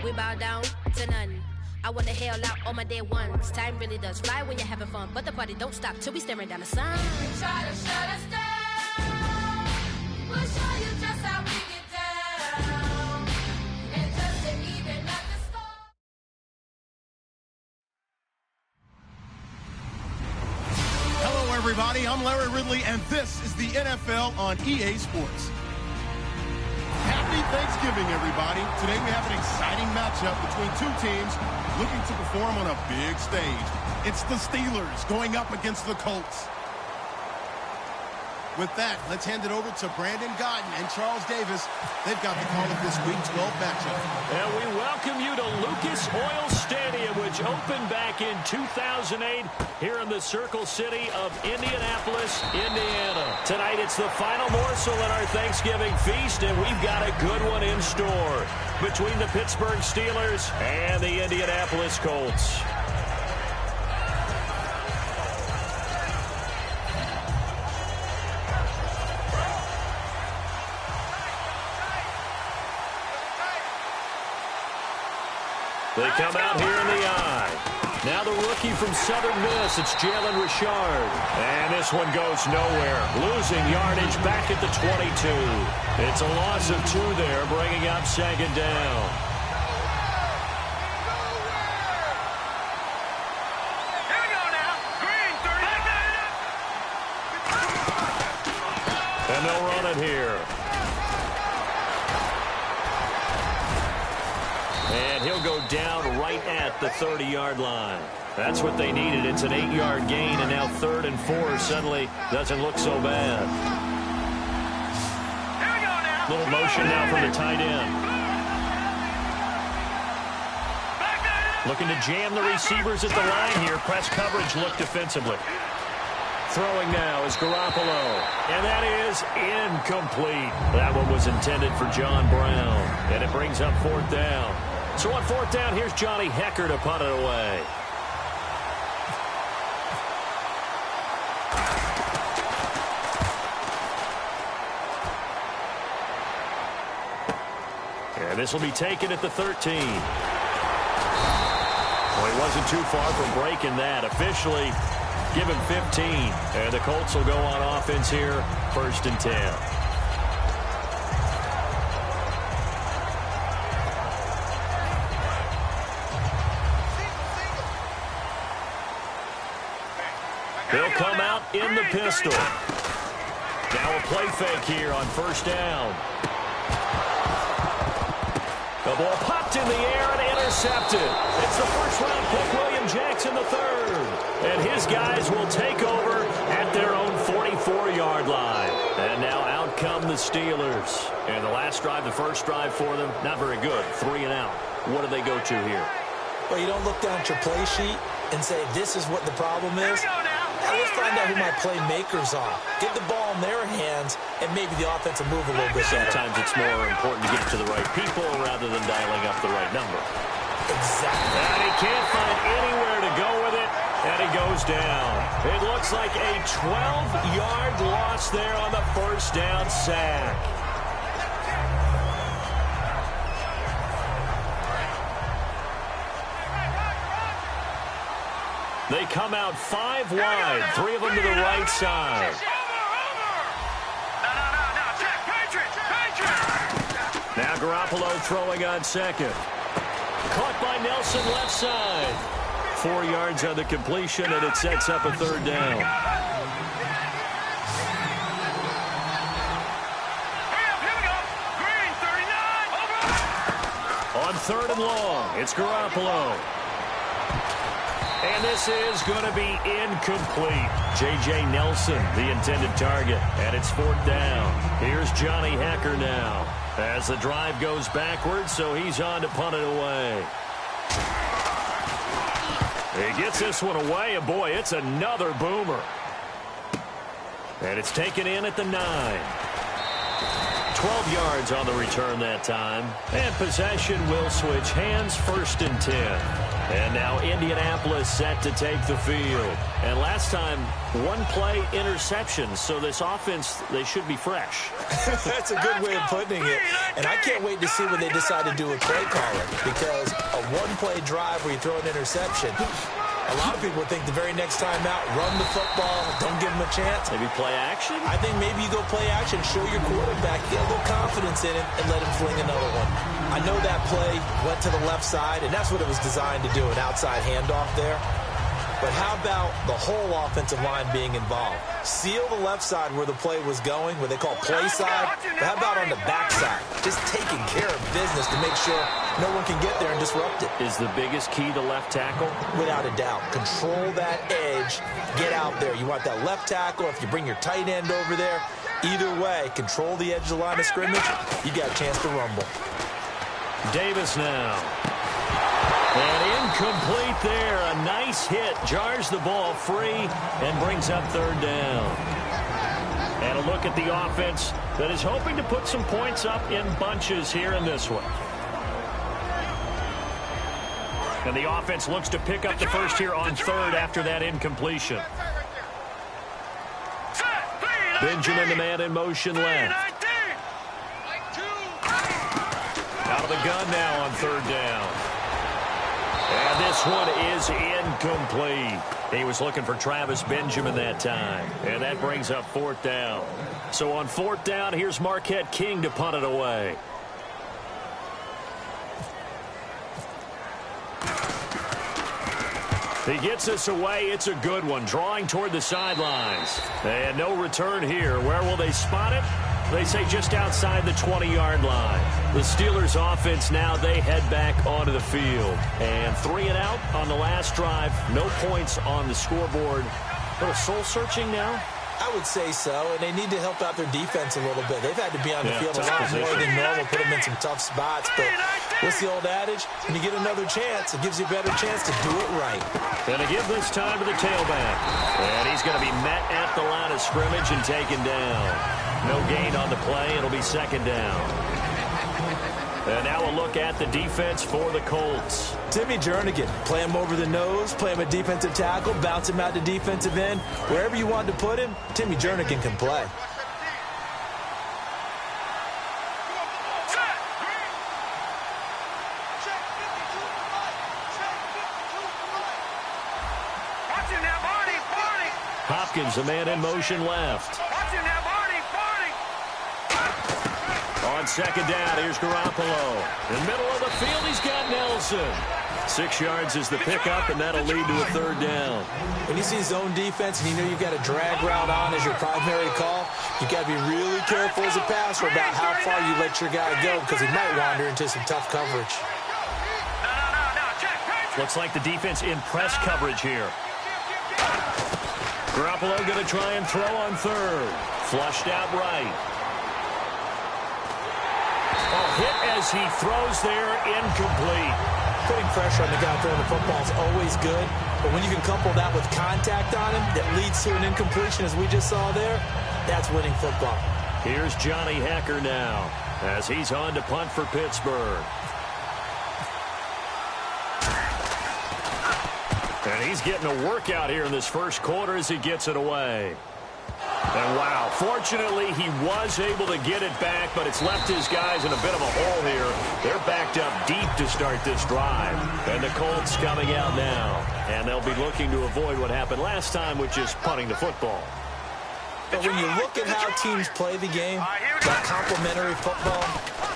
we bow down to none. I want to hail out all my dead ones. Time really does fly when you're having fun, but the party don't stop till we staring down the sun. Try to shut us down. We'll show you just how we get down. It doesn't even at the score. Hello, everybody. I'm Larry Ridley, and this is the NFL on EA Sports. Happy Thanksgiving, everybody. Today we have an exciting matchup between two teams looking to perform on a big stage. It's the Steelers going up against the Colts. With that, let's hand it over to Brandon Godden and Charles Davis. They've got the call of this Week 12 matchup. And we welcome you to Lucas Oil Stadium, which opened back in 2008 here in the Circle City of Indianapolis, Indiana. Tonight, it's the final morsel in our Thanksgiving feast, and we've got a good one in store between the Pittsburgh Steelers and the Indianapolis Colts. They come out here in the eye. Now the rookie from Southern Miss, it's Jalen Richard. And this one goes nowhere. Losing yardage back at the 22. It's a loss of 2 there, bringing up second down. Here we go now. Green, 30. And they'll run it here. And he'll go down right at the 30-yard line. That's what they needed. It's an 8-yard gain, and now 3rd and 4 suddenly doesn't look so bad. Here we go now. Little motion now from the tight end. Looking to jam the receivers at the line here. Press coverage look defensively. Throwing now is Garoppolo. And that is incomplete. That one was intended for John Brown. And it brings up 4th down. So on 4th down, here's Johnny Hecker to punt it away. And this will be taken at the 13. Well, he wasn't too far from breaking that. Officially, give him 15. And the Colts will go on offense here, 1st and 10. They'll come out in the pistol. Now a play fake here on 1st down. The ball popped in the air and intercepted. It's the 1st-round pick, William Jackson III. And his guys will take over at their own 44-yard line. And now out come the Steelers. And the last drive, the first drive for them, not very good. 3 and out. What do they go to here? Well, you don't look down at your play sheet and say, this is what the problem is. Now let's find out who my playmakers are. Get the ball in their hands, and maybe the offense will move a little bit better. Sometimes it's more important to get it to the right people rather than dialing up the right number. Exactly. And he can't find anywhere to go with it, and he goes down. It looks like a 12-yard loss there on the 1st down sack. They come out 5 wide, 3 of them to the right side. Now Garoppolo throwing on 2nd. Caught by Nelson left side. 4 yards on the completion, and it sets up a 3rd down. On 3rd and long, it's Garoppolo. And this is going to be incomplete. J.J. Nelson, the intended target. And it's 4th down. Here's Johnny Hecker now. As the drive goes backwards, so he's on to punt it away. He gets this one away, and boy, it's another boomer. And it's taken in at the 9. 12 yards on the return that time. And possession will switch hands, 1st and 10. And now Indianapolis set to take the field. And last time, 1-play interception. So this offense, they should be fresh. That's a good way of putting it. And I can't wait to see what they decide to do with play calling. Because a 1-play drive where you throw an interception, a lot of people think the very next time out, run the football, don't give them a chance. Maybe play action? I think maybe you go play action, show your quarterback, get a little confidence in it, and let him fling another one. I know that play went to the left side, and that's what it was designed to do, an outside handoff there. But how about the whole offensive line being involved? Seal the left side where the play was going, what they call play side. But how about on the back side? Just taking care of business to make sure no one can get there and disrupt it. Is the biggest key the left tackle? Without a doubt. Control that edge. Get out there. You want that left tackle. If you bring your tight end over there, either way, control the edge of the line of scrimmage. You got a chance to rumble. Davis now. And incomplete there. A nice hit. Jars the ball free and brings up 3rd down. And a look at the offense that is hoping to put some points up in bunches here in this one. And the offense looks to pick up the first here on 3rd after that incompletion. Benjamin, the man in motion left. Out of the gun now on 3rd down. And this one is incomplete. He was looking for Travis Benjamin that time. And that brings up 4th down. So on 4th down, here's Marquette King to punt it away. He gets us away. It's a good one. Drawing toward the sidelines. And no return here. Where will they spot it? They say just outside the 20-yard line. The Steelers offense now, they head back onto the field. And 3 and out on the last drive. No points on the scoreboard. A little soul-searching now? I would say so, and they need to help out their defense a little bit. They've had to be on the field a lot more than normal, put them in some tough spots. But what's the old adage? When you get another chance, it gives you a better chance to do it right. Going to give this time to the tailback. And he's going to be met at the line of scrimmage and taken down. No gain on the play. It'll be 2nd down. And now a look at the defense for the Colts. Timmy Jernigan, play him over the nose, play him a defensive tackle, bounce him out to defensive end. Wherever you want to put him, Timmy Jernigan can play. Hopkins, a man in motion left. On 2nd down, here's Garoppolo. In the middle of the field, he's got Nelson. 6 yards is the pickup, and that'll lead to a 3rd down. When you see zone defense and you know you've got a drag route on as your primary call, you've got to be really careful as a passer about how far you let your guy go because he might wander into some tough coverage. Looks like the defense in press coverage here. Garoppolo going to try and throw on 3rd. Flushed out right. Hit as he throws there, incomplete. Putting pressure on the guy throwing the football is always good, but when you can couple that with contact on him that leads to an incompletion as we just saw there, that's winning football. Here's Johnny Hecker now as he's on to punt for Pittsburgh. And he's getting a workout here in this first quarter as he gets it away. And wow, fortunately he was able to get it back, but it's left his guys in a bit of a hole here. They're backed up deep to start this drive. And the Colts coming out now. And they'll be looking to avoid what happened last time, which is punting the football. But when you look at how teams play the game, that complementary football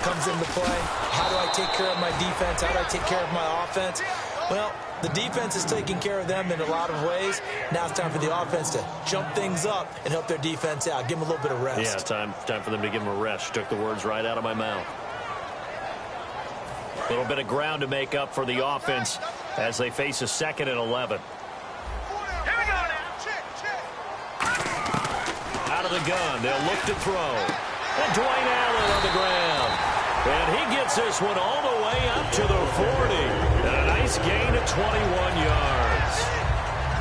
comes into play. How do I take care of my defense? How do I take care of my offense? Well, the defense is taking care of them in a lot of ways. Now it's time for the offense to jump things up and help their defense out. Give them a little bit of rest. Yeah, time for them to give them a rest. Took the words right out of my mouth. A little bit of ground to make up for the offense as they face a 2nd and 11. Out of the gun, they'll look to throw. And Dwayne Allen on the ground. And he gets this one all the way up to the 40. And a nice gain of 21 yards.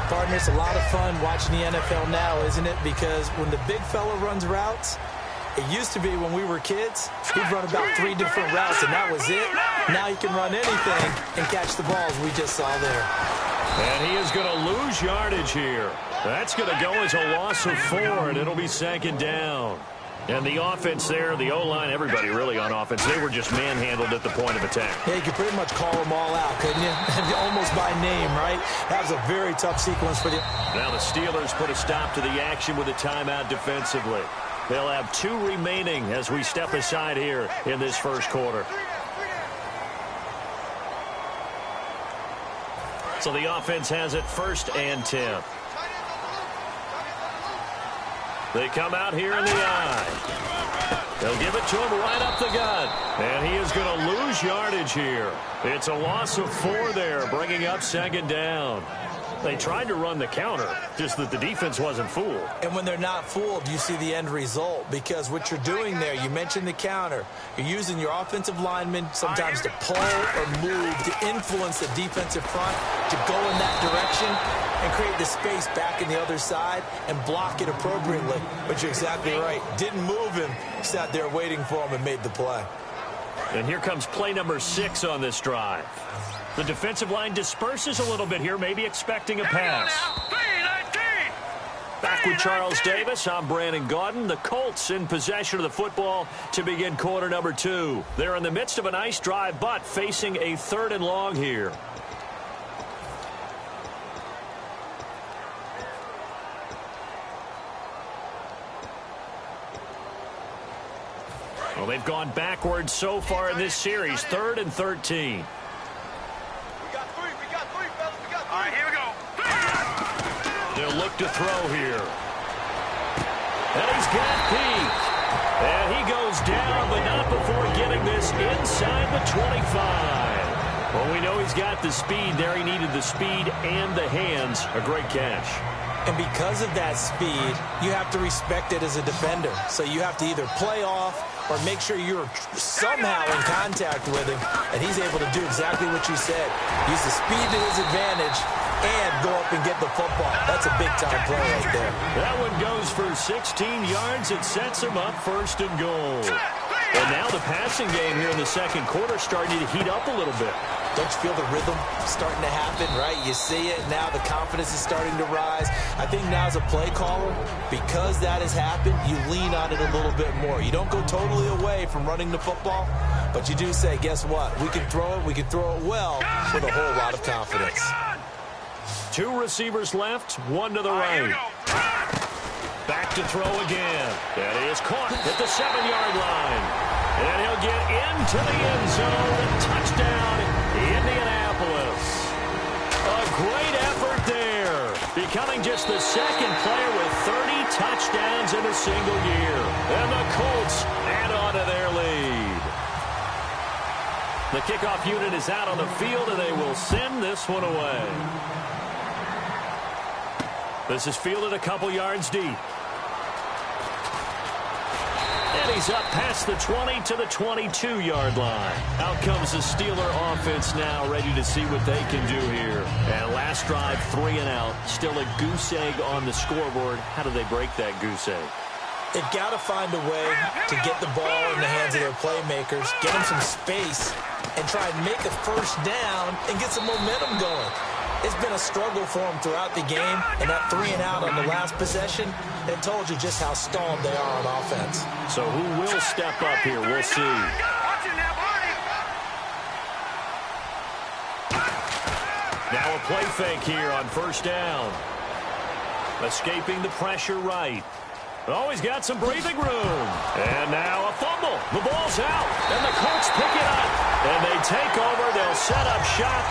Partner, it's a lot of fun watching the NFL now, isn't it? Because when the big fella runs routes, It used to be when we were kids, he'd run about 3 different routes, and that was it. Now he can run anything and catch the balls we just saw there. And he is going to lose yardage here. That's going to go as a loss of 4, and it'll be 2nd down. And the offense there, the O-line, everybody really on offense, they were just manhandled at the point of attack. Yeah, you could pretty much call them all out, couldn't you? Almost by name, right? That was a very tough sequence for the... Now the Steelers put a stop to the action with a timeout defensively. They'll have 2 remaining as we step aside here in this first quarter. So the offense has it 1st and 10. They come out here in the eye. They'll give it to him right up the gut. And he is going to lose yardage here. It's a loss of 4 there, bringing up 2nd down. They tried to run the counter, just that the defense wasn't fooled. And when they're not fooled, you see the end result. Because what you're doing there, you mentioned the counter. You're using your offensive linemen sometimes to pull or move, to influence the defensive front, to go in that direction and create the space back in the other side and block it appropriately. But you're exactly right. Didn't move him. Sat there waiting for him and made the play. And here comes play number 6 on this drive. The defensive line disperses a little bit here, maybe expecting a pass. Back with Charles Davis, I'm Brandon Gaudin. The Colts in possession of the football to begin quarter number 2. They're in the midst of a nice drive, but facing a 3rd and long here. Well, they've gone backwards so far in this series, 3rd and 13. All right, here we go. They'll look to throw here. And he's got Pete. And he goes down, but not before getting this inside the 25. Well, we know he's got the speed there. He needed the speed and the hands. A great catch. And because of that speed, you have to respect it as a defender. So you have to either play off or make sure you're somehow in contact with him, and he's able to do exactly what you said. Use the speed to his advantage and go up and get the football. That's a big-time play right there. That one goes for 16 yards. It sets him up 1st and goal. And now the passing game here in the second quarter starting to heat up a little bit. Don't you feel the rhythm starting to happen, right? You see it. Now the confidence is starting to rise. I think now as a play caller, because that has happened, you lean on it a little bit more. You don't go totally away from running the football, but you do say, guess what? We can throw it. We can throw it well with a whole lot of confidence. 2 receivers left, 1 to the right. Back to throw again. That is caught at the 7-yard line. And he'll get into the end zone. Touchdown, Indianapolis. A great effort there. Becoming just the 2nd player with 30 touchdowns in a single year. And the Colts add on to their lead. The kickoff unit is out on the field, and they will send this one away. This is fielded a couple yards deep. And he's up past the 20 to the 22-yard line. Out comes the Steeler offense now, ready to see what they can do here. And last drive, 3 and out. Still a goose egg on the scoreboard. How do they break that goose egg? They've got to find a way to get the ball in the hands of their playmakers, get them some space, and try and make a 1st down and get some momentum going. It's been a struggle for them throughout the game, and that 3 and out on the last possession, it told you just how stalled they are on offense. So who will step up here? We'll see. Now a play fake here on 1st down. Escaping the pressure right. Oh, he's got some breathing room. And now a fumble. The ball's out, and the Colts pick it up. And they take over. They'll set up shop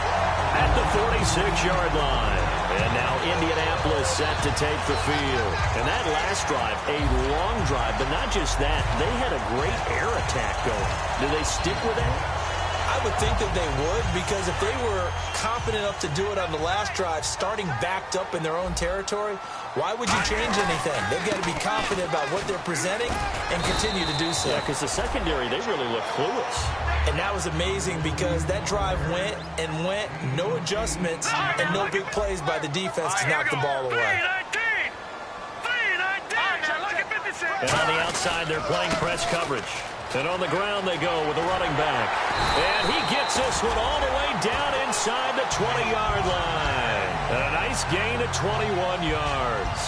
at the 46-yard line. And now Indianapolis set to take the field. And that last drive, a long drive, but not just that. They had a great air attack going. Do they stick with that? I would think that they would, because if they were confident enough to do it on the last drive, starting backed up in their own territory, why would you change anything? They've got to be confident about what they're presenting and continue to do so. Yeah, because the secondary, they really look clueless. And that was amazing because that drive went and went, no adjustments, and no big plays by the defense to knock the ball away. 3-19. Now look at 56. And on the outside, they're playing press coverage. And on the ground they go with the running back. And he gets this one all the way down inside the 20-yard line. And a nice gain of 21 yards.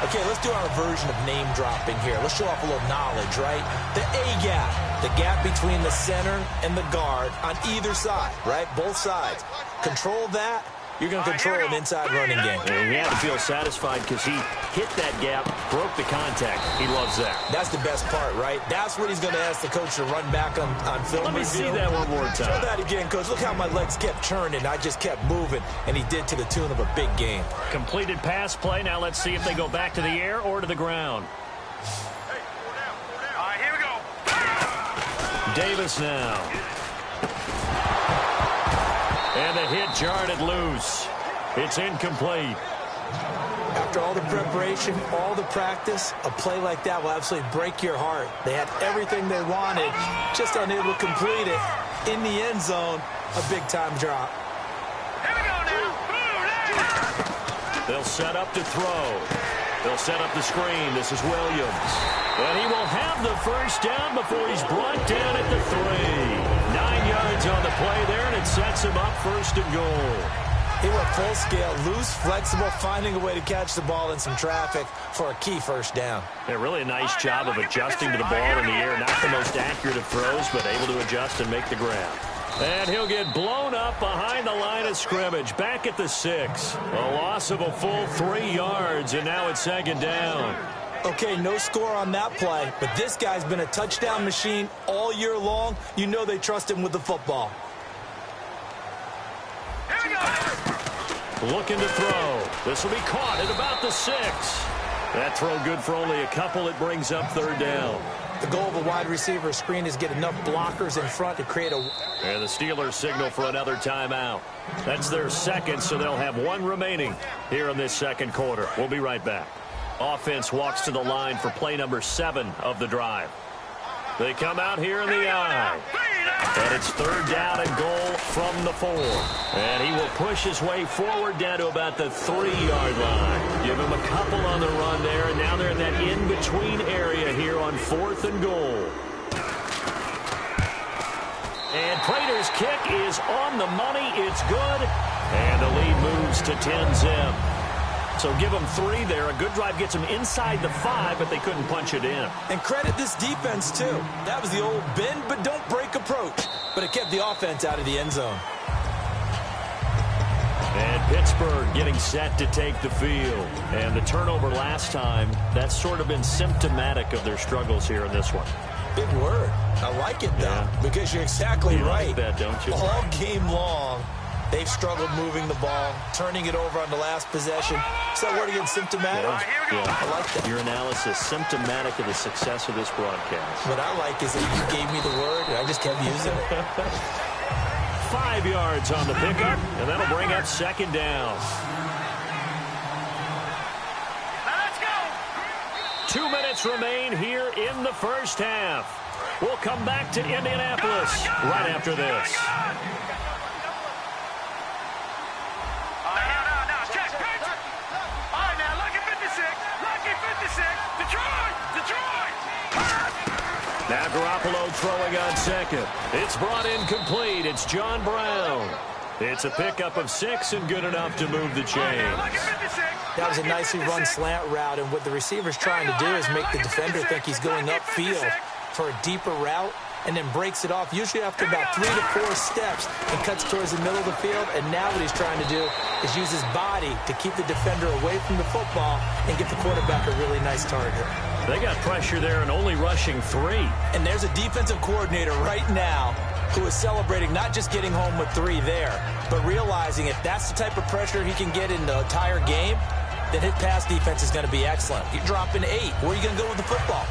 Okay, let's do our version of name dropping here. Let's show off a little knowledge, right? The A-gap, the gap between the center and the guard on either side, right? Both sides. Control that. You're going to control an inside running game. And he had to feel satisfied because he hit that gap, broke the contact. He loves that. That's the best part, right? That's what he's going to ask the coach to run back on film. Let me see that one more time. Show that again, coach. Look how my legs kept churning. I just kept moving, and he did to the tune of a big game. Completed pass play. Now let's see if they go back to the air or to the ground. All right, here we go. Davis now. And the hit jarred it loose. It's incomplete. After all the preparation, all the practice, a play like that will absolutely break your heart. They had everything they wanted, just unable to complete it. In the end zone, a big-time drop. Here we go now. They'll set up to throw. They'll set up the screen. This is Williams. And he will have the first down before he's brought down at the 3. 9 yards on the play there, and it sets him up first and goal. He went full scale, loose, flexible, finding a way to catch the ball in some traffic for a key first down. Yeah, really a nice job of adjusting to the ball in the air. Not the most accurate of throws, but able to adjust and make the grab. And he'll get blown up behind the line of scrimmage, back at the 6. A loss of a full 3 yards, and now it's second down. Okay, no score on that play, but this guy's been a touchdown machine all year long. You know they trust him with the football. Here we go. Looking to throw. This will be caught at about the 6. That throw good for only a couple. It brings up third down. The goal of a wide receiver screen is get enough blockers in front to create a... And the Steelers signal for another timeout. That's their second, so they'll have one remaining here in this second quarter. We'll be right back. Offense walks to the line for play number 7 of the drive. They come out here in the I. And it's third down and goal from the 4. And he will push his way forward down to about the 3-yard line. Give him a couple on the run there, and now they're in that in-between area here on 4th and goal. And Prater's kick is on the money. It's good. And the lead moves to 10-zip. So give them 3 there. A good drive gets them inside the 5, but they couldn't punch it in. And credit this defense, too. That was the old bend but don't break approach. But it kept the offense out of the end zone. And Pittsburgh getting set to take the field. And the turnover last time, that's sort of been symptomatic of their struggles here in this one. Big word. I like it, though, because you're exactly right. Like that, don't you? All game long, they've struggled moving the ball, turning it over on the last possession. Is that word again, symptomatic? Yeah. I like that. Your analysis, symptomatic of the success of this broadcast. What I like is that you gave me the word, and I just kept using it. 5 yards on the pickup, and that'll bring up second down. Let's go. 2 minutes remain here in the first half. We'll come back to Indianapolis right after this. Now Garoppolo throwing on second. It's brought in complete. It's John Brown. It's a pickup of 6 and good enough to move the chains. That was a nicely run slant route, and what the receiver's trying to do is make the defender think he's going upfield for a deeper route, and then breaks it off, usually after about 3 to 4 steps, and cuts towards the middle of the field. And now what he's trying to do is use his body to keep the defender away from the football and get the quarterback a really nice target. They got pressure there and only rushing 3. And there's a defensive coordinator right now who is celebrating not just getting home with 3 there, but realizing if that's the type of pressure he can get in the entire game, then his pass defense is going to be excellent. You're dropping 8. Where are you going to go with the football?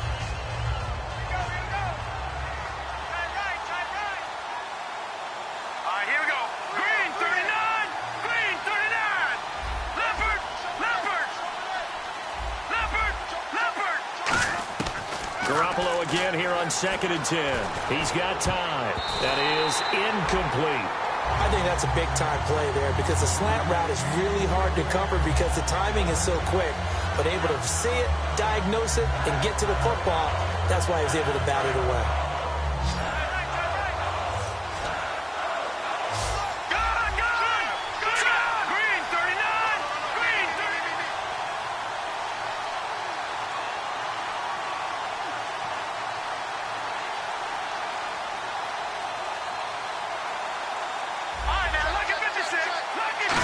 Garoppolo again here on 2nd and 10. He's got time. That is incomplete. I think that's a big-time play there because the slant route is really hard to cover because the timing is so quick. but able to see it, diagnose it, and get to the football. That's why he was able to bat it away. Green 39. Green 39. All right, now look at 56. Look at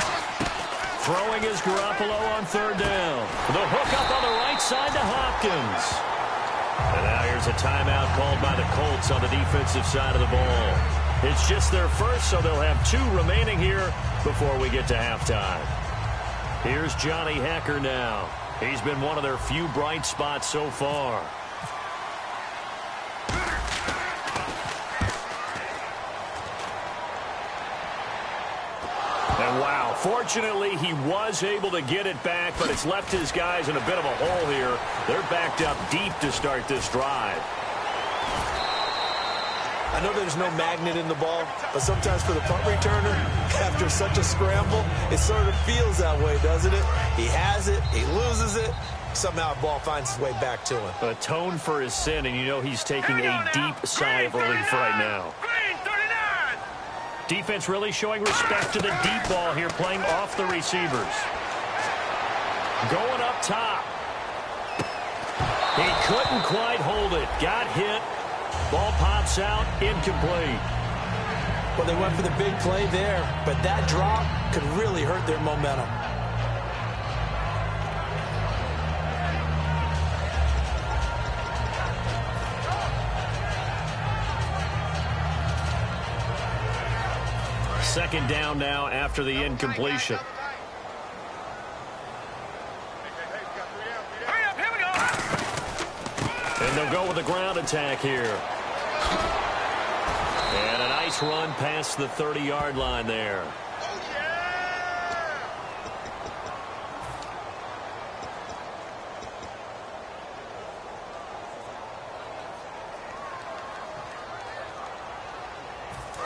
Throwing is Garoppolo on third down. The hook up on the right side to Hopkins. And now here's a timeout called by the Colts on the defensive side of the ball. It's just their first, so they'll have 2 remaining here before we get to halftime. Here's Johnny Hacker now. He's been one of their few bright spots so far. And wow, fortunately he was able to get it back, but it's left his guys in a bit of a hole here. They're backed up deep to start this drive. I know there's no magnet in the ball, but sometimes for the punt returner, after such a scramble, it sort of feels that way, doesn't it? He has it, he loses it, somehow the ball finds its way back to him. Atone for his sin, and you know he's taking a deep sigh of relief right now. Green 39. Defense really showing respect to the deep ball here, playing off the receivers. Going up top. He couldn't quite hold it. Got hit. Ball pops out, incomplete. Well, they went for the big play there, but that drop could really hurt their momentum. Second down now after the incompletion. Hurry up, here we go. And they'll go with a ground attack here. And a nice run past the 30-yard line there.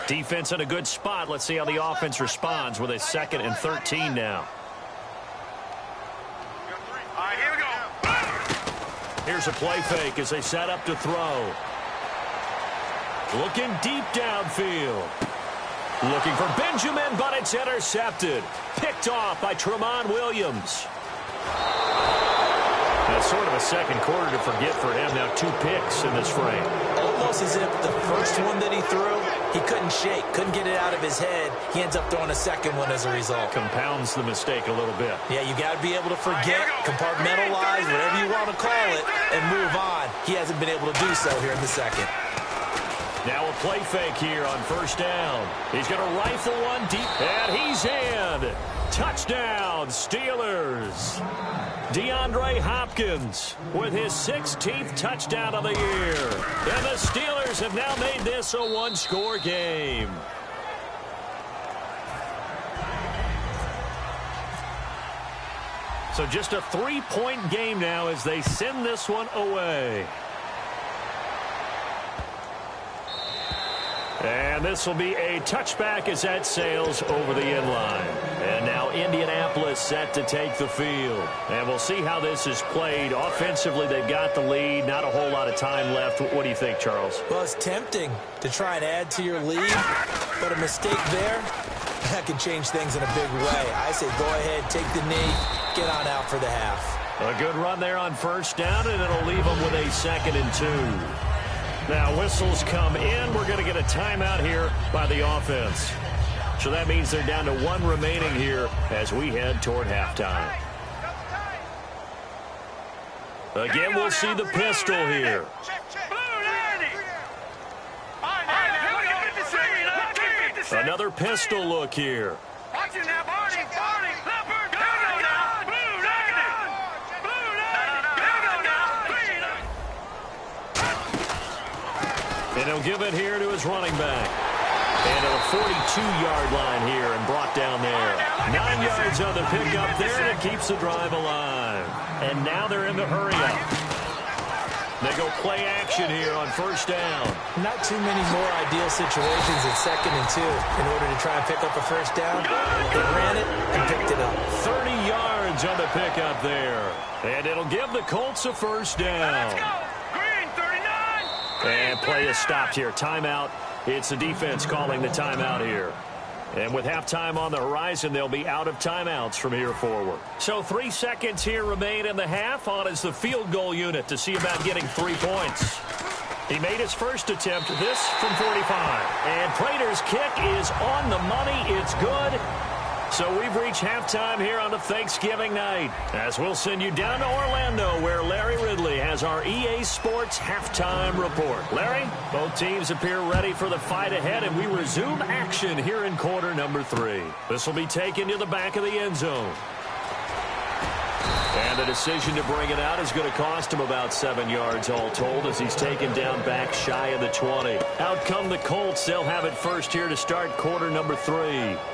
Defense in a good spot. Let's see how the offense responds with a 2nd and 13 now. All right, here we go. Here's a play fake as they set up to throw. Looking deep downfield. Looking for Benjamin, but it's intercepted. Picked off by Tramon Williams. That's sort of a second quarter to forget for him. Now 2 picks in this frame. Almost as if the first one that he threw, he couldn't shake, couldn't get it out of his head. He ends up throwing a second one as a result. Compounds the mistake a little bit. Yeah, you got to be able to forget, compartmentalize, whatever you want to call it, and move on. He hasn't been able to do so here in the second. Now a play fake here on first down. He's going to rifle one deep, and he's in. Touchdown, Steelers. DeAndre Hopkins with his 16th touchdown of the year. And the Steelers have now made this a 1-score game. So just a 3-point game now as they send this one away. And this will be a touchback as that sails over the end line. And now Indianapolis set to take the field. And we'll see how this is played. Offensively, they've got the lead. Not a whole lot of time left. What do you think, Charles? Well, it's tempting to try and add to your lead, but a mistake there, that can change things in a big way. I say go ahead, take the knee, get on out for the half. A good run there on first down, and it'll leave them with a 2nd and 2. Now whistles come in. We're going to get a timeout here by the offense. So that means they're down to 1 remaining here as we head toward halftime. Again, we'll see the pistol here. Another pistol look here. Watch it now, Barney. Leopard. Here we go now. Blue negative. Blue negative. Here we go now. And he'll give it here to his running back. And at a 42-yard line here and brought down there. 9 yards on the pickup there, and it keeps the drive alive. And now they're in the hurry-up. They go play action here on first down. Not too many more ideal situations in 2nd and 2 in order to try and pick up a first down. They ran it and picked it up. 30 yards on the pickup there. And it'll give the Colts a first down. Let's go. Green, 39. And play is stopped here. Timeout. It's the defense calling the timeout here. And with halftime on the horizon, they'll be out of timeouts from here forward. So 3 seconds here remain in the half. On is the field goal unit to see about getting 3 points. He made his first attempt, this from 45. And Prater's kick is on the money. It's good. So we've reached halftime here on a Thanksgiving night, as we'll send you down to Orlando, where Larry Ridley has our EA Sports halftime report. Larry, both teams appear ready for the fight ahead, and we resume action here in quarter number 3. This will be taken to the back of the end zone. And the decision to bring it out is going to cost him about 7 yards all told, as he's taken down back shy of the 20. Out come the Colts. They'll have it first here to start quarter number 3.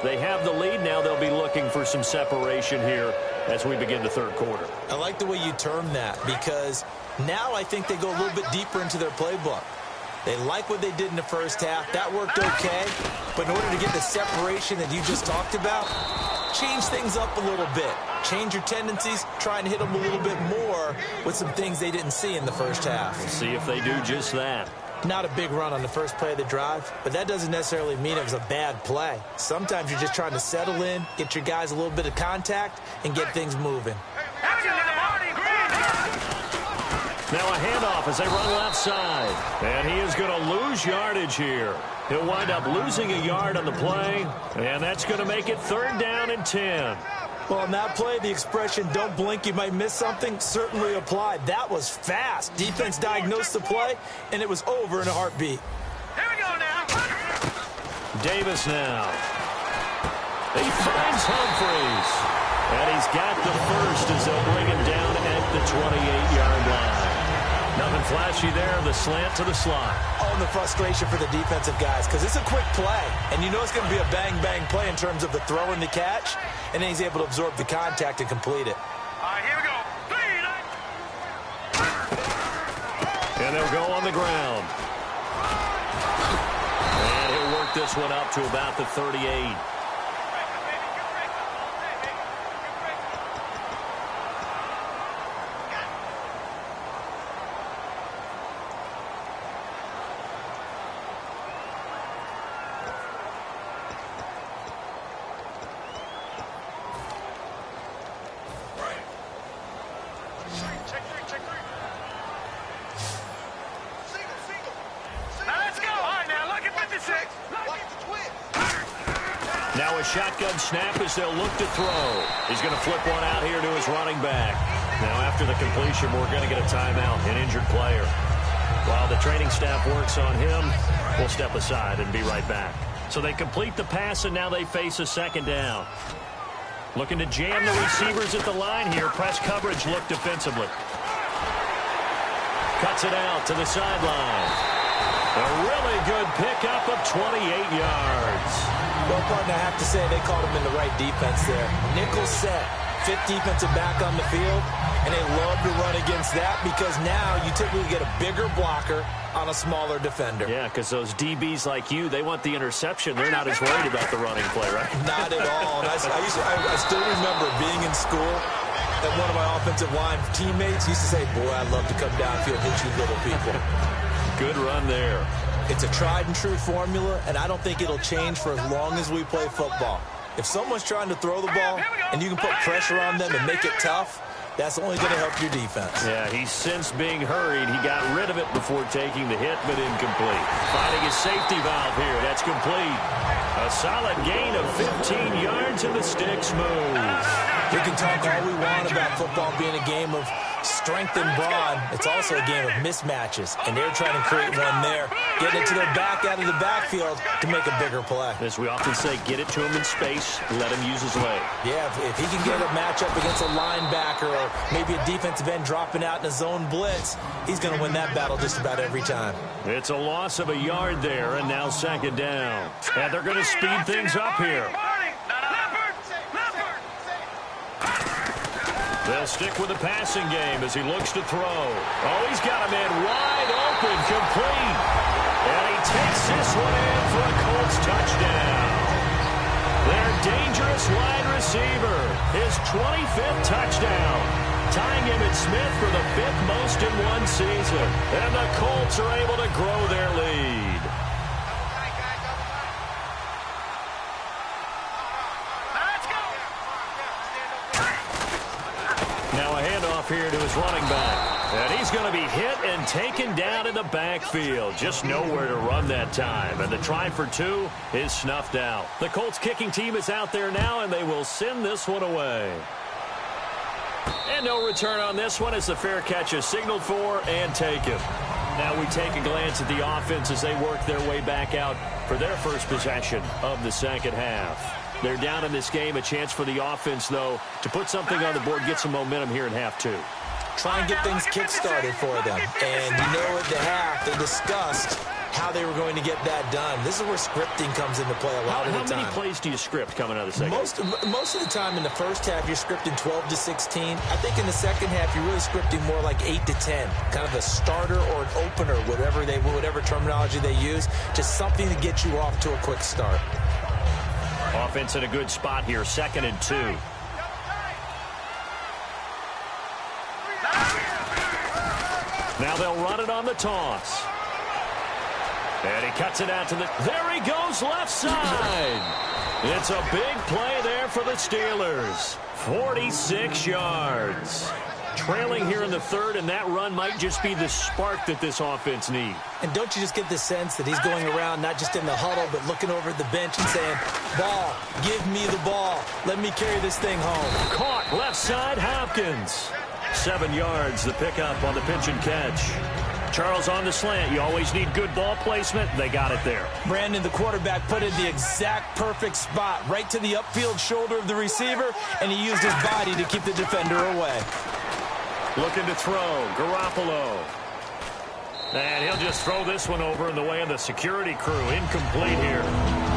They have the lead. Now they'll be looking for some separation here as we begin the third quarter. I like the way you term that, because now I think they go a little bit deeper into their playbook. They like what they did in the first half. That worked okay. But in order to get the separation that you just talked about, change things up a little bit. Change your tendencies. Try and hit them a little bit more with some things they didn't see in the first half. We'll see if they do just that. Not a big run on the first play of the drive, but that doesn't necessarily mean it was a bad play. Sometimes you're just trying to settle in, get your guys a little bit of contact, and get things moving. Now a handoff as they run left side. And he is going to lose yardage here. He'll wind up losing a yard on the play, and that's going to make it 3rd down and 10. Well, on that play, the expression, don't blink, you might miss something, certainly applied. That was fast. Defense diagnosed the play, and it was over in a heartbeat. Here we go now. Davis now. He finds Humphreys. And he's got the first as they'll bring him down at the 28-yard line. Nothing flashy there, the slant to the slot. Oh, and the frustration for the defensive guys, because it's a quick play. And you know it's going to be a bang-bang play in terms of the throw and the catch. And then he's able to absorb the contact and complete it. All right, here we go. And they'll go on the ground. And he'll work this one up to about the 38. Now a shotgun snap as they'll look to throw. He's going to flip one out here to his running back. Now after the completion, we're going to get a timeout, an injured player. While the training staff works on him, we'll step aside and be right back. So they complete the pass, and now they face a 2nd down. Looking to jam the receivers at the line here. Press coverage look defensively. Cuts it out to the sideline. A really good pickup of 28 yards. Well, partner, I have to say they caught him in the right defense there. Nickel set, 5th defensive back on the field, and they love to run against that because now you typically get a bigger blocker on a smaller defender. Yeah, because those DBs like you, they want the interception. They're not as worried about the running play, right? Not at all. And I still remember being in school, and one of my offensive line teammates used to say, boy, I'd love to come downfield and hit you little people. Good run there. It's a tried-and-true formula, and I don't think it'll change for as long as we play football. If someone's trying to throw the ball and you can put pressure on them and make it tough, that's only going to help your defense. Yeah, he's since being hurried. He got rid of it before taking the hit, but incomplete. Finding his safety valve here. That's complete. A solid gain of 15 yards, and the sticks move. We can talk all we want about football being a game of strength and brawn. It's also a game of mismatches, and they're trying to create one there, getting it to their back out of the backfield to make a bigger play. As we often say, get it to him in space, let him use his leg. Yeah, if he can get a matchup against a linebacker or maybe a defensive end dropping out in a zone blitz, he's going to win that battle just about every time. It's a loss of a yard there, and now 2nd down. And they're going to speed things up here. They'll stick with the passing game as he looks to throw. Oh, he's got a man wide open, complete. And he takes this one in for a Colts touchdown. Their dangerous wide receiver, his 25th touchdown, tying Emmitt Smith for the 5th most in one season. And the Colts are able to grow their lead. Now a handoff here to his running back. And he's going to be hit and taken down in the backfield. Just nowhere to run that time. And the try for 2 is snuffed out. The Colts kicking team is out there now, and they will send this one away. And no return on this one as the fair catch is signaled for and taken. Now we take a glance at the offense as they work their way back out for their first possession of the second half. They're down in this game. A chance for the offense, though, to put something on the board, get some momentum here in half 2. Try and get things kick-started for them. And you know at the half, they discussed how they were going to get that done. This is where scripting comes into play a lot of the time. How many plays do you script coming out of the second half? Most of the time in the first half, you're scripting 12 to 16. I think in the second half, you're really scripting more like 8 to 10. Kind of a starter or an opener, whatever terminology they use. Just something to get you off to a quick start. Offense in a good spot here, 2nd and 2. Now they'll run it on the toss. And he cuts it out to the... There he goes, left side. It's a big play there for the Steelers. 46 yards. Trailing here in the 3rd, and that run might just be the spark that this offense needs. And don't you just get the sense that he's going around not just in the huddle, but looking over at the bench and saying, ball, give me the ball. Let me carry this thing home. Caught left side, Hopkins. 7 yards, the pickup on the pitch and catch. Charles on the slant. You always need good ball placement. They got it there. Brandon, the quarterback, put it in the exact perfect spot, right to the upfield shoulder of the receiver, and he used his body to keep the defender away. Looking to throw, Garoppolo. And he'll just throw this one over in the way of the security crew. Incomplete here.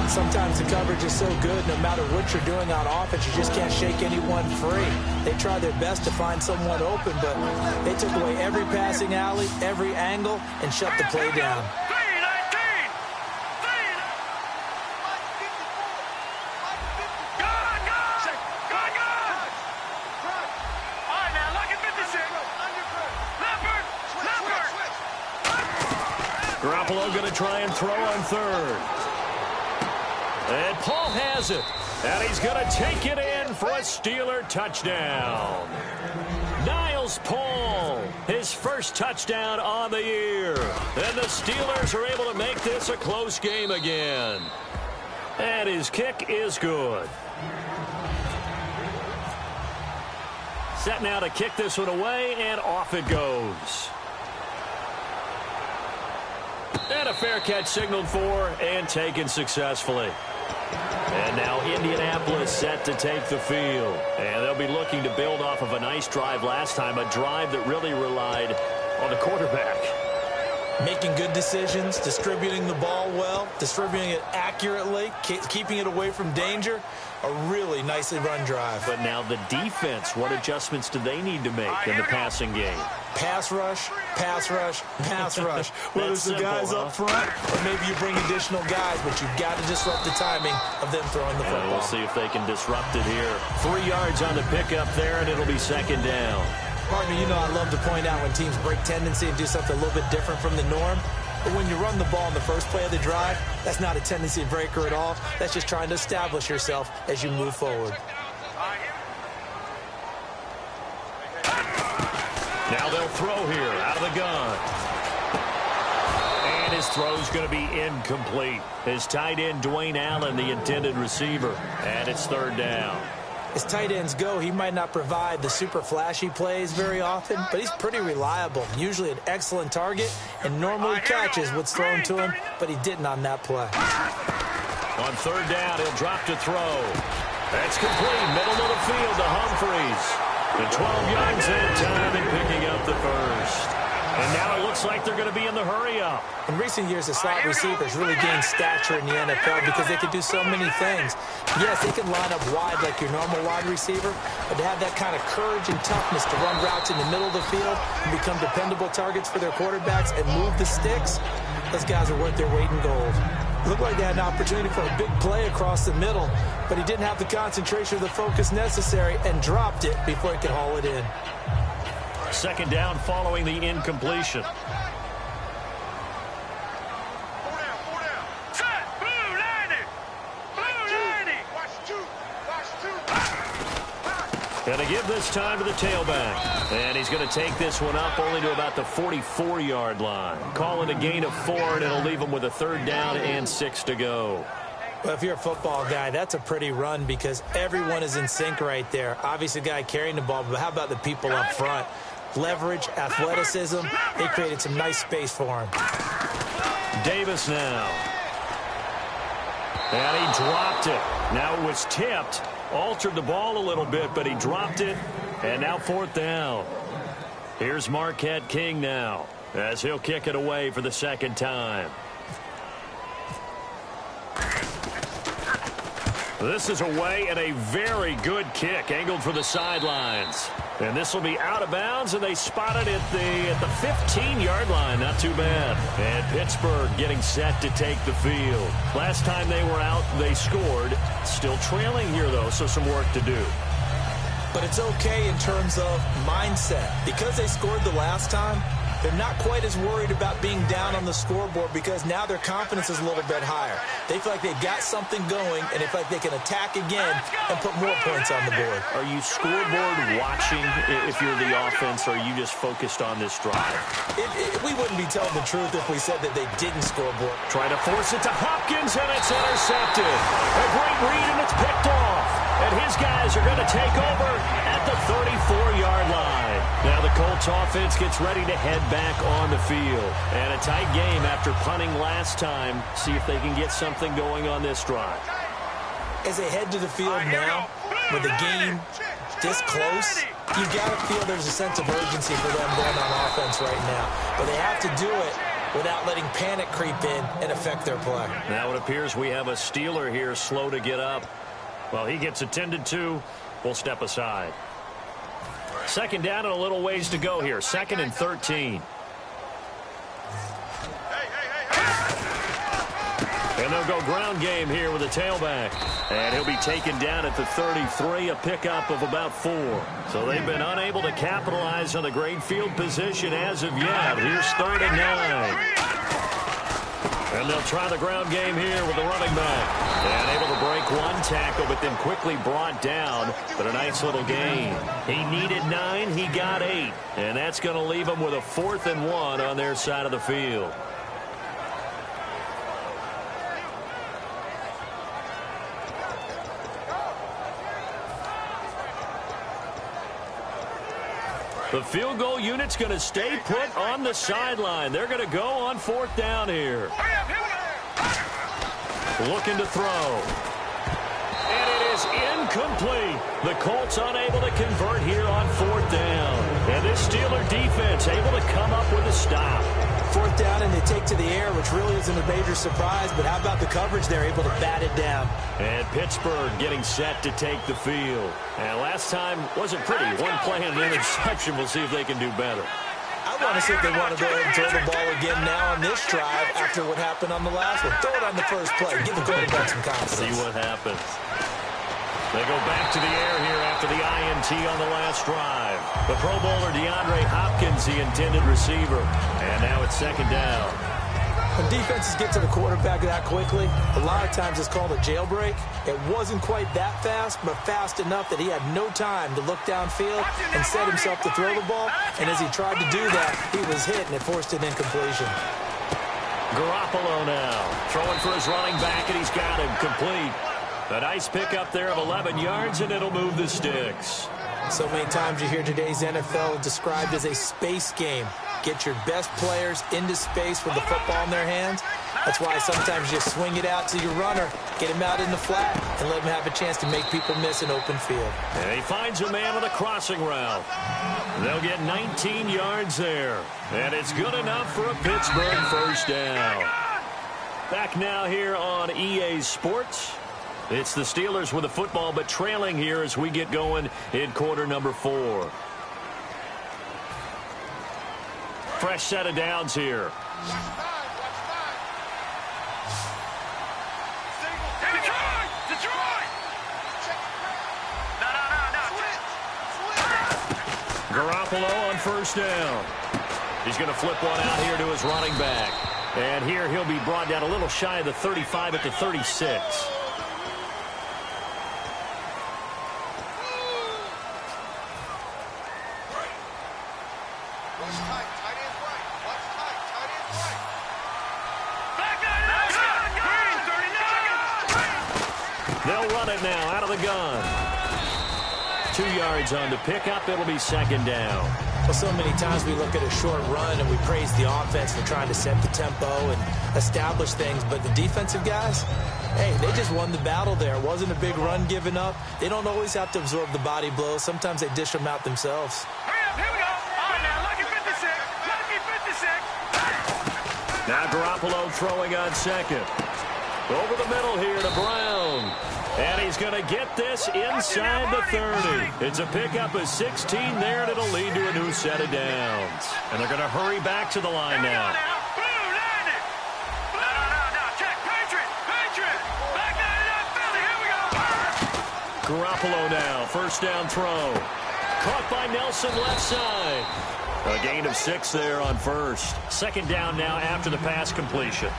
Sometimes the coverage is so good, no matter what you're doing on offense, you just can't shake anyone free. They try their best to find someone open, but they took away every passing alley, every angle, and shut the play down. Garoppolo going to try and throw on 3rd. And Paul has it. And he's going to take it in for a Steeler touchdown. Niles Paul, his first touchdown on the year. And the Steelers are able to make this a close game again. And his kick is good. Set now to kick this one away, and off it goes. And a fair catch signaled for and taken successfully. And now Indianapolis set to take the field. And they'll be looking to build off of a nice drive last time, a drive that really relied on the quarterback. Making good decisions, distributing the ball well, distributing it accurately, keeping it away from danger. A really nicely run drive. But now the defense, what adjustments do they need to make in the passing game? Pass rush, pass rush, pass rush. Whether it's the guys up front or maybe you bring additional guys, but you've got to disrupt the timing of them throwing the football. We'll see if they can disrupt it here. 3 yards on the pickup there, and it'll be 2nd down. Partner, you know I love to point out when teams break tendency and do something a little bit different from the norm. But when you run the ball in the first play of the drive, that's not a tendency breaker at all. That's just trying to establish yourself as you move forward. Now they'll throw here out of the gun. And his throw's going to be incomplete. His tight end, Dwayne Allen, the intended receiver. And it's 3rd down. As tight ends go, he might not provide the super flashy plays very often, but he's pretty reliable, usually an excellent target, and normally catches what's thrown to him, but he didn't on that play. On 3rd down, he'll drop to throw. That's complete, middle of the field to Humphreys. The 12 yards in time and picking up the first. And now it looks like they're going to be in the hurry-up. In recent years, the slot receivers really gained stature in the NFL because they could do so many things. Yes, they can line up wide like your normal wide receiver, but to have that kind of courage and toughness to run routes in the middle of the field and become dependable targets for their quarterbacks and move the sticks, those guys are worth their weight in gold. It looked like they had an opportunity for a big play across the middle, but he didn't have the concentration or the focus necessary and dropped it before he could haul it in. Second down following the incompletion. And to give this time to the tailback. And he's going to take this one up only to about the 44-yard line. Call it a gain of 4, and it'll leave him with a third down and 6 to go. Well, if you're a football guy, that's a pretty run because everyone is in sync right there. Obviously, the guy carrying the ball, but how about the people up front? Leverage, athleticism, they created some nice space for him. Davis now. And he dropped it. Now it was tipped. Altered the ball a little bit, but he dropped it. And now fourth down. Here's Marquette King now as he'll kick it away for the second time. This is away and a very good kick angled for the sidelines. And this will be out of bounds, and they spot it at the 15-yard line. Not too bad. And Pittsburgh getting set to take the field. Last time they were out, they scored. Still trailing here, though, so some work to do. But it's okay in terms of mindset. Because they scored the last time, they're not quite as worried about being down on the scoreboard because now their confidence is a little bit higher. They feel like they've got something going, and they feel like they can attack again and put more points on the board. Are you scoreboard watching if you're the offense, or are you just focused on this drive? We wouldn't be telling the truth if we said that they didn't scoreboard. Try to force it to Hopkins, and it's intercepted. A great read, and it's picked off. And his guys are going to take over at the 34-yard line. Now the Colts offense gets ready to head back on the field. And a tight game after punting last time. See if they can get something going on this drive. As they head to the field now, with the game this close, you got to feel there's a sense of urgency for them going on offense right now. But they have to do it without letting panic creep in and affect their play. Now it appears we have a Steeler here slow to get up. Well, he gets attended to. We'll step aside. Second down and a little ways to go here. 2nd and 13. And they'll go ground game here with a tailback. And he'll be taken down at the 33, a pickup of about 4. So they've been unable to capitalize on the great field position as of yet. Here's 3rd and 9. And they'll try the ground game here with the running back. And able to break one tackle, but then quickly brought down. But a nice little gain. He needed 9, he got 8. And that's going to leave him with a 4th and 1 on their side of the field. The field goal unit's going to stay put on the sideline. They're going to go on 4th down here. Looking to throw. And it is incomplete. The Colts unable to convert here on 4th down. And this Steeler defense able to come up with a stop. 4th down and they take to the air, which really isn't a major surprise. But how about the coverage? They're able to bat it down. And Pittsburgh getting set to take the field. And last time wasn't pretty. One play and an interception. We'll see if they can do better. I want to see if they want to go ahead and throw the ball again now on this drive after what happened on the last one. Throw it on the first play. Give the quarterback some confidence. See what happens. They go back to the air here after the INT on the last drive. The Pro Bowler DeAndre Hopkins, the intended receiver. And now it's 2nd down. When defenses get to the quarterback that quickly, a lot of times it's called a jailbreak. It wasn't quite that fast, but fast enough that he had no time to look downfield and set himself to throw the ball. And as he tried to do that, he was hit, and it forced an incompletion. Garoppolo now throwing for his running back, and he's got him complete. A nice pickup there of 11 yards, and it'll move the sticks. So many times you hear today's NFL described as a space game. Get your best players into space with the football in their hands. That's why sometimes you swing it out to your runner, get him out in the flat, and let him have a chance to make people miss an open field. And he finds a man on the crossing route. They'll get 19 yards there. And it's good enough for a Pittsburgh first down. Back now here on EA Sports. It's the Steelers with the football, but trailing here as we get going in quarter number 4. Fresh set of downs here. Garoppolo on first down. He's going to flip one out here to his running back. And here he'll be brought down a little shy of the 35 at the 36. They'll run it now out of the gun. 2 yards on the pickup. It'll be second down. Well, so many times we look at a short run and we praise the offense for trying to set the tempo and establish things. But the defensive guys, hey, they just won the battle there. It wasn't a big run given up. They don't always have to absorb the body blows. Sometimes they dish them out themselves. Hurry up, here we go. All right, now, lucky 56. Lucky 56. Now Garoppolo throwing on second. Over the middle here to Brown. And he's going to get this inside the 30. It's a pickup of 16 there, and it'll lead to a new set of downs. And they're going to hurry back to the line now. Garoppolo now, first down throw. Caught by Nelson left side. A gain of 6 there on first. Second down now after the pass completion.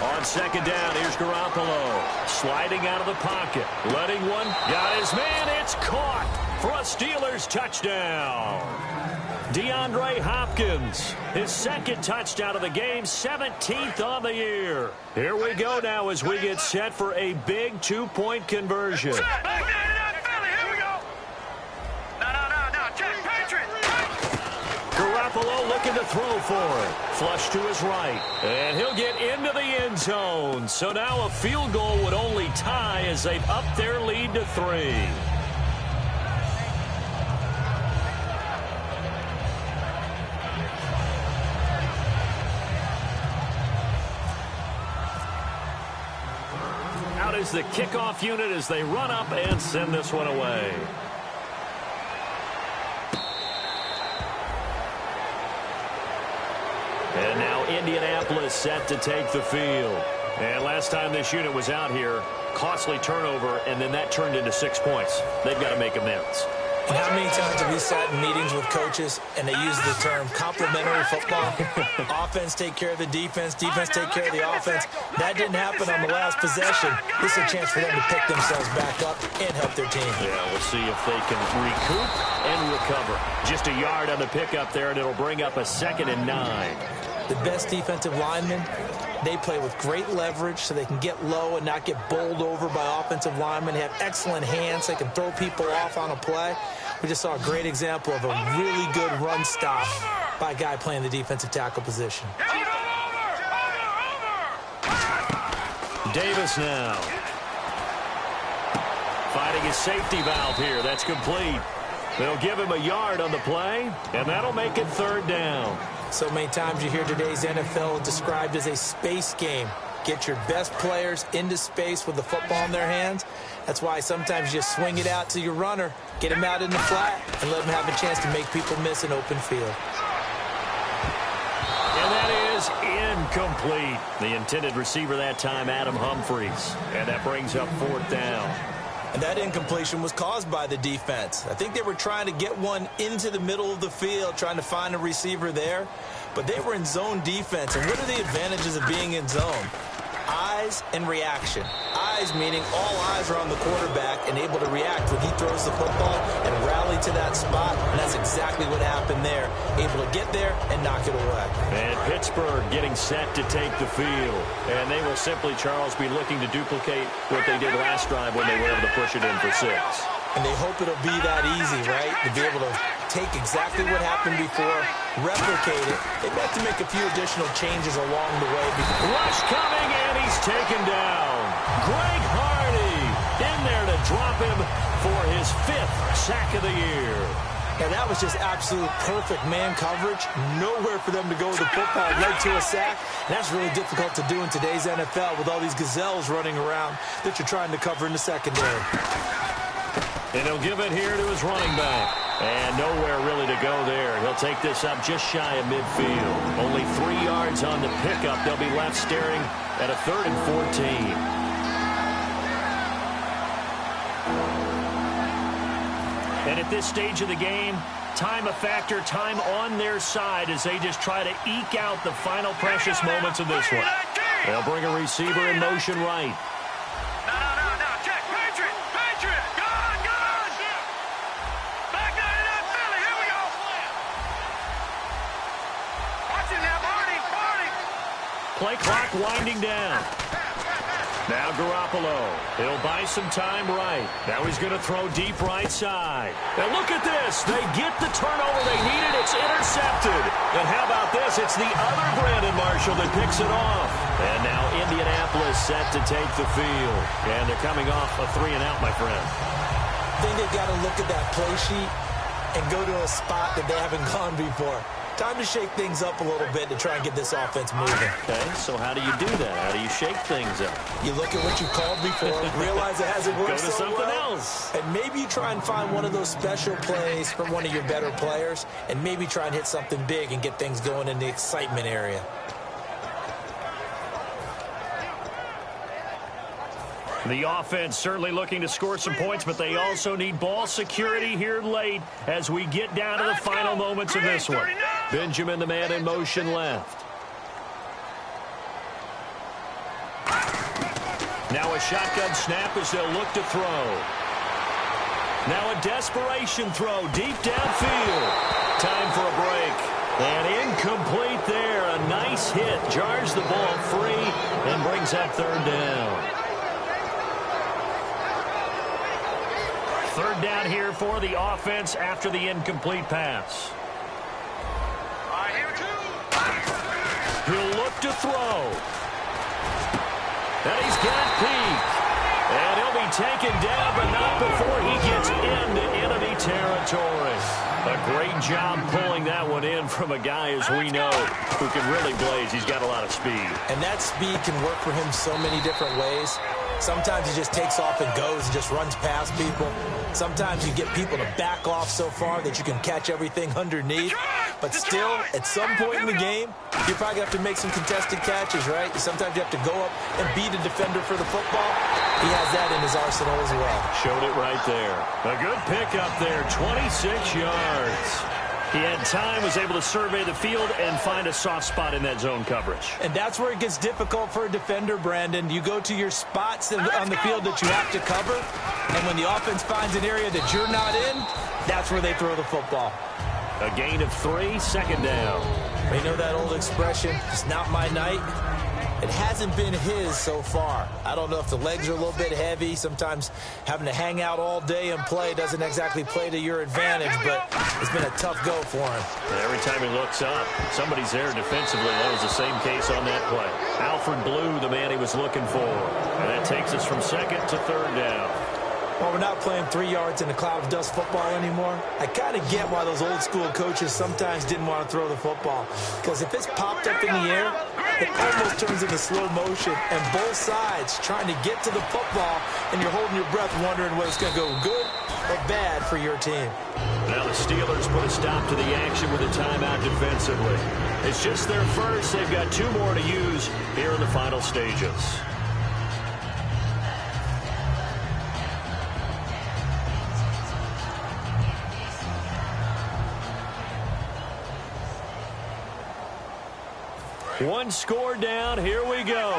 On second down, here's Garoppolo. Sliding out of the pocket. Letting one. Got his man. It's caught for a Steelers touchdown. DeAndre Hopkins, his second touchdown of the game, 17th on the year. Here we go now as we get set for a big 2-point conversion. Garoppolo looking to throw for it. Flush to his right. And he'll get into the end zone. So now a field goal would only tie as they've upped their lead to 3. Out is the kickoff unit as they run up and send this one away. And now Indianapolis set to take the field. And last time this unit was out here, costly turnover, and then that turned into 6 points. They've got to make amends. And how many times have we sat in meetings with coaches and they use the term complementary football? Offense take care of the defense, defense take care of the offense. That didn't happen on the last possession. This is a chance for them to pick themselves back up and help their team. Yeah, we'll see if they can recoup and recover. Just a yard on the pickup there, and it'll bring up a 2nd and 9. The best defensive linemen, they play with great leverage so they can get low and not get bowled over by offensive linemen. They have excellent hands. They can throw people off on a play. We just saw a great example of a really good run stop by a guy playing the defensive tackle position. Davis now. Finding his safety valve here. That's complete. They'll give him a yard on the play, and that'll make it 3rd down. So many times you hear today's NFL described as a space game. Get your best players into space with the football in their hands. That's why sometimes you swing it out to your runner, get him out in the flat, and let him have a chance to make people miss an open field. And that is incomplete. The intended receiver that time, Adam Humphries. And that brings up 4th down. And that incompletion was caused by the defense. I think they were trying to get one into the middle of the field, trying to find a receiver there. But they were in zone defense. And what are the advantages of being in zone? Eyes and reaction. Eyes meaning all eyes are on the quarterback and able to react when he throws the football and rally to that spot. And as that's exactly what happened there. Able to get there and knock it away. And Pittsburgh getting set to take the field. And they will simply, Charles, be looking to duplicate what they did last drive when they were able to push it in for 6. And they hope it'll be that easy, right? To be able to take exactly what happened before, replicate it. They have to make a few additional changes along the way. Rush coming, and he's taken down. Greg Hardy in there to drop him for his 5th sack of the year. And that was just absolute perfect man coverage. Nowhere for them to go with the football. Led to a sack. And that's really difficult to do in today's NFL with all these gazelles running around that you're trying to cover in the secondary. And he'll give it here to his running back. And nowhere really to go there. He'll take this up just shy of midfield. Only 3 yards on the pickup. They'll be left staring at a 3rd and 14. And at this stage of the game, time a factor, time on their side as they just try to eke out the final precious moments of this one. They'll bring a receiver in motion right. No, check, Patriot, gone! Back there in that Philly, here we go! Watch it now, Barney! Play clock winding down. Now Garoppolo. He'll buy some time right. Now he's going to throw deep right side. And look at this. They get the turnover they needed. It's intercepted. And how about this? It's the other Brandon Marshall that picks it off. And now Indianapolis set to take the field. And they're coming off a 3-and-out, my friend. I think they've got to look at that play sheet and go to a spot that they haven't gone before. Time to shake things up a little bit to try and get this offense moving. Okay, so how do you do that? How do you shake things up? You look at what you called before, realize it hasn't worked Go to so something well, else. and maybe you try and find one of those special plays from one of your better players, and maybe try and hit something big and get things going in the excitement area. The offense certainly looking to score some points, but they also need ball security here late as we get down to the final moments of this one. Benjamin, the man in motion left. Now a shotgun snap as they'll look to throw. Now a desperation throw deep downfield. Time for a break. And incomplete there. A nice hit. Jars the ball free and brings up 3rd down. 3rd down here for the offense after the incomplete pass. He'll look to throw. And he's got Peak. And he'll be taken down, but not before he gets into enemy territory. A great job pulling that one in from a guy, as we know, who can really blaze. He's got a lot of speed. And that speed can work for him so many different ways. Sometimes he just takes off and goes and just runs past people. Sometimes you get people to back off so far that you can catch everything underneath. But still, at some point in the game, you probably have to make some contested catches, right? Sometimes you have to go up and beat a defender for the football. He has that in his arsenal as well. Showed it right there. A good pickup there, 26 yards. He had time, was able to survey the field and find a soft spot in that zone coverage. And that's where it gets difficult for a defender, Brandon. You go to your spots on the field that you have to cover, and when the offense finds an area that you're not in, that's where they throw the football. A gain of 3, 2nd down. You know that old expression, it's not my night? It hasn't been his so far. I don't know if the legs are a little bit heavy. Sometimes having to hang out all day and play doesn't exactly play to your advantage, but it's been a tough go for him. And every time he looks up, somebody's there defensively. That was the same case on that play. Alfred Blue, the man he was looking for. And that takes us from 2nd to 3rd down. Well, we're not playing 3 yards in a cloud of dust football anymore. I kind of get why those old school coaches sometimes didn't want to throw the football. Because if it's popped up in the air, it almost turns into slow motion. And both sides trying to get to the football, and you're holding your breath wondering whether it's going to go good or bad for your team. Now the Steelers put a stop to the action with a timeout defensively. It's just their first. They've got 2 more to use here in the final stages. One score down. Here we go.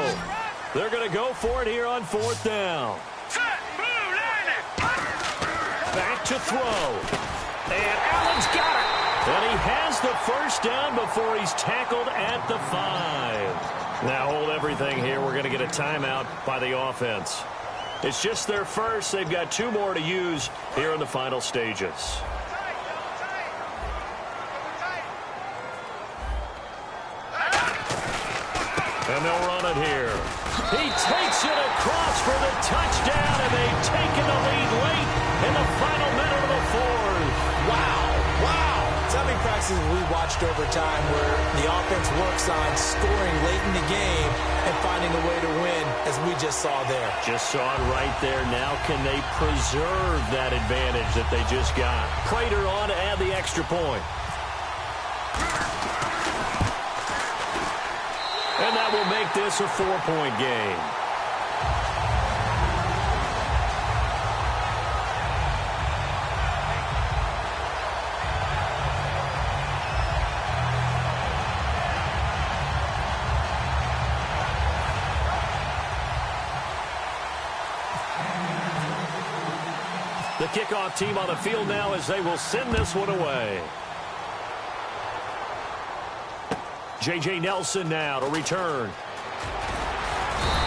They're going to go for it here on 4th down. Back to throw. And Allen's got it. And he has the first down before he's tackled at the 5. Now hold everything here. We're going to get a timeout by the offense. It's just their first. They've got 2 more to use here in the final stages. And they'll run it here. He takes it across for the touchdown, and they've taken the lead late in the final minute of the 4th. Wow. How many practices we watched over time where the offense works on scoring late in the game and finding a way to win, as we just saw there? Just saw it right there. Now can they preserve that advantage that they just got? Prater on to add the extra point. And that will make this a 4-point game. The kickoff team on the field now as they will send this one away. J.J. Nelson now to return.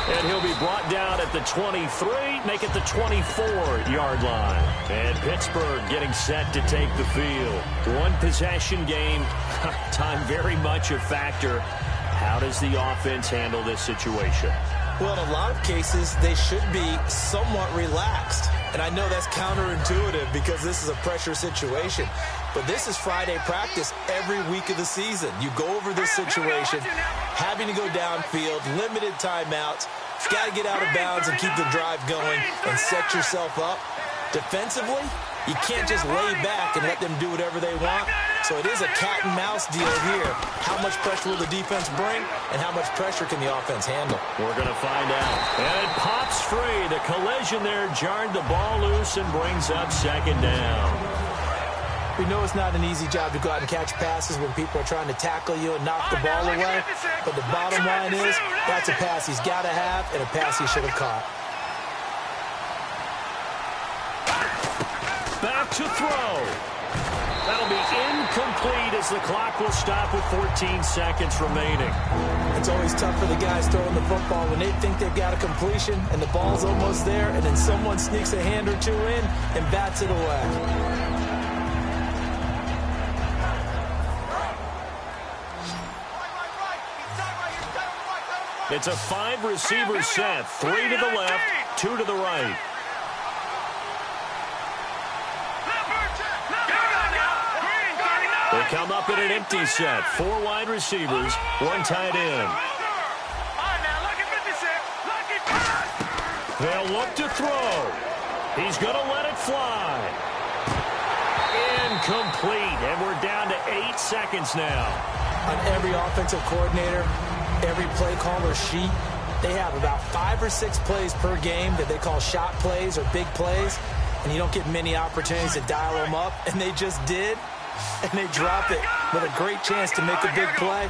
And he'll be brought down at the 23, make it the 24-yard line. And Pittsburgh getting set to take the field. One possession game, time very much a factor. How does the offense handle this situation? Well, in a lot of cases, they should be somewhat relaxed. And I know that's counterintuitive because this is a pressure situation. But this is Friday practice every week of the season. You go over this situation, having to go downfield, limited timeouts. You've got to get out of bounds and keep the drive going and set yourself up. Defensively, you can't just lay back and let them do whatever they want. So it is a cat and mouse deal here. How much pressure will the defense bring, and how much pressure can the offense handle? We're going to find out. And it pops free. The collision there jarred the ball loose and brings up second down. We know it's not an easy job to go out and catch passes when people are trying to tackle you and knock the ball away. But the bottom line is, that's a pass he's got to have and a pass he should have caught. Back to throw. That'll be incomplete as the clock will stop with 14 seconds remaining. It's always tough for the guys throwing the football when they think they've got a completion and the ball's almost there, and then someone sneaks a hand or two in and bats it away. It's a 5-receiver set. 3 to the left, 2 to the right. They come up in an empty set. 4 wide receivers, 1 tight end. They'll look to throw. He's going to let it fly. Incomplete, and we're down to 8 seconds now. On every offensive coordinator, every play caller sheet, they have about 5 or 6 plays per game that they call shot plays or big plays, and you don't get many opportunities to dial them up, and they just did. And they drop it with a great chance to make a big play.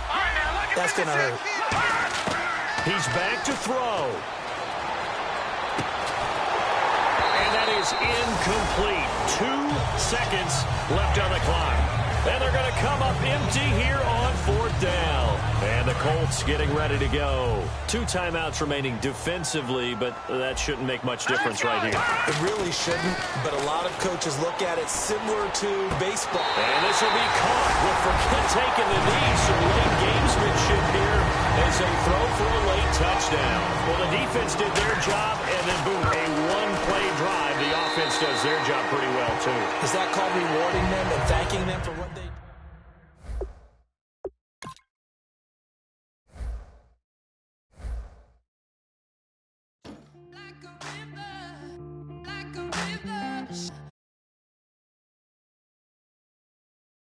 That's going to hurt. He's back to throw. And that is incomplete. 2 seconds left on the clock. And they're going to come up empty here on 4th down. And the Colts getting ready to go. 2 timeouts remaining defensively, but that shouldn't make much difference right here. It really shouldn't, but a lot of coaches look at it similar to baseball. And this will be caught with Forget taking the knee. Some late gamesmanship here as they throw for a late touchdown. Well, the defense did their job, and then boom, a 1-play drive. The offense does their job pretty well, too. Is that called rewarding them and thanking them for what they do? Like a river,